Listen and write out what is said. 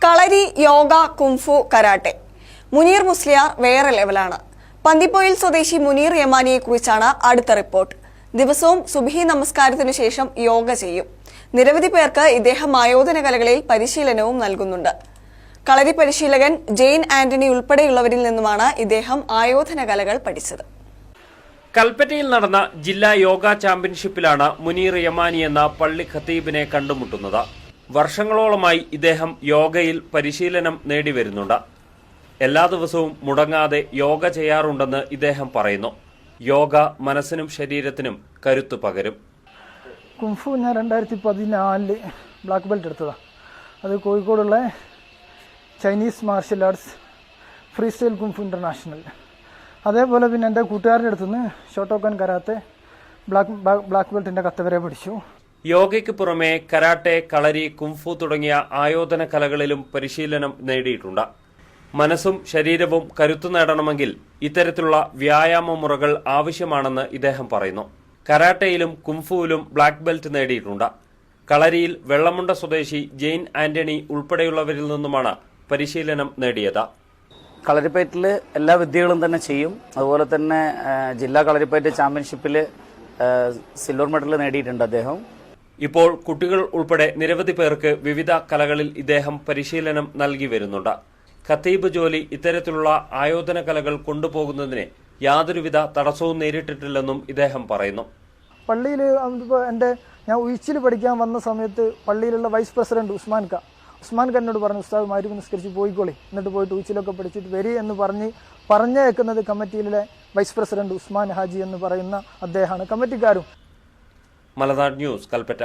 കളരി, yoga, kung fu, karate. Muneer Musliyar വേറെ ലെവലാണ്. പന്തിപ്പോയിൽ സ്വദേശി മുനീർ യമാനിയെ കുറിച്ചാണ് അടുത്ത റിപ്പോർട്ട്. ദിവസവും സുബ്ഹി നമസ്കാരത്തിനു ശേഷം യോഗ ചെയ്യും. നിരവധി പേർക്ക് ഇദ്ദേഹം ആയോധന കലകളിൽ പരിശീലനവും നൽകുന്നുണ്ട്. കളരി പരിശീലകൻ ജെയിൻ ആന്റണി ഉൾപ്പെടെയുള്ളവരിൽ നിന്നുമാണ് ഇദ്ദേഹം ആയോധന കലകൾ പഠിച്ചത്. കൽപ്പറ്റയിൽ നടന്ന ജില്ലാ യോഗ ചാമ്പ്യൻഷിപ്പിലാണ് മുനീർ യമാനി എന്ന പള്ളി ഖത്തീബിനെ കണ്ടുമുട്ടുന്നത്. വർഷങ്ങളോളമായി ഇദ്ദേഹം യോഗയിൽ പരിശീലനം നേടിവരുന്നുണ്ട്. എല്ലാ ദിവസവും മുടങ്ങാതെ യോഗ ചെയ്യാറുണ്ടെന്ന് ഇദ്ദേഹം പറയുന്നു. യോഗ മനസ്സിനും ശരീരത്തിനും കരുത്തു പകരും. കുംഫു ഞാൻ 2014 ബ്ലാക്ക് ബെൽറ്റ് എടുത്തതാണ്. അത് കോഴിക്കോടുള്ള Chinese martial arts free style kung fu international. അതേപോലെ പിന്നെ എൻ്റെ കൂട്ടുകാരുടെ അടുത്തുനിന്ന് ഷോട്ടോക്കൻ കരാത്തെ ബ്ലാക്ക് ബെൽറ്റിൻ്റെ കത്ത വരെ പഠിച്ചു. യോഗയ്ക്ക് പുറമെ കരാട്ടെ, കളരി, കുംഫു തുടങ്ങിയ ആയോധന കലകളിലും പരിശീലനം നേടിയിട്ടുണ്ട്. മനസ്സും ശരീരവും കരുത്തു നേടണമെങ്കിൽ ഇത്തരത്തിലുള്ള വ്യായാമ മുറകൾ ആവശ്യമാണെന്ന് ഇദ്ദേഹം പറയുന്നു. കരാട്ടയിലും കുംഫുവിലും ബ്ലാക്ക് ബെൽറ്റ് നേടിയിട്ടുണ്ട്. കളരിയിൽ വെള്ളമുണ്ട സ്വദേശി ജെയിൻ ആന്റണി ഉൾപ്പെടെയുള്ളവരിൽ നിന്നുമാണ് പരിശീലനം നേടിയത്. കളരിപ്പയറ്റിൽ എല്ലാ വിദ്യകളും തന്നെ ചെയ്യും. അതുപോലെ തന്നെ ജില്ലാ കളരിപ്പയറ്റ് ചാമ്പ്യൻഷിപ്പിൽ സിൽവർ മെഡൽ നേടിയിട്ടുണ്ട് അദ്ദേഹം. ഇപ്പോൾ കുട്ടികൾ ഉൾപ്പെടെ നിരവധി പേർക്ക് വിവിധ കലകളിൽ ഇദ്ദേഹം പരിശീലനം നൽകി വരുന്നുണ്ട്. ഖത്തീബ് ജോലി ഇത്തരത്തിലുള്ള ആയോധന കലകൾ കൊണ്ടുപോകുന്നതിന് യാതൊരുവിധ തടസ്സവും നേരിട്ടിട്ടില്ലെന്നും ഇദ്ദേഹം പറയുന്നു. പള്ളിയിൽ ഞാൻ ഉയിച്ചിൽ പഠിക്കാൻ വന്ന സമയത്ത് പള്ളിയിലുള്ള വൈസ് പ്രസിഡന്റ് ഉസ്മാൻ ഖാൻ എന്നോട് പറഞ്ഞു, ഉസ്താദ് മാരി നിസ്കരിച്ച് പോയിക്കോളി, എന്നിട്ട് പോയിട്ട് ഉയിച്ചിലൊക്കെ പഠിച്ചിട്ട് വരി എന്ന് പറഞ്ഞേക്കുന്നത് കമ്മിറ്റിയിലെ വൈസ് പ്രസിഡന്റ് ഉസ്മാൻ ഹാജി എന്ന് പറയുന്ന അദ്ദേഹമാണ് കമ്മിറ്റിക്കാരും. മലനാട് ന്യൂസ്, കൽപ്പറ്റ.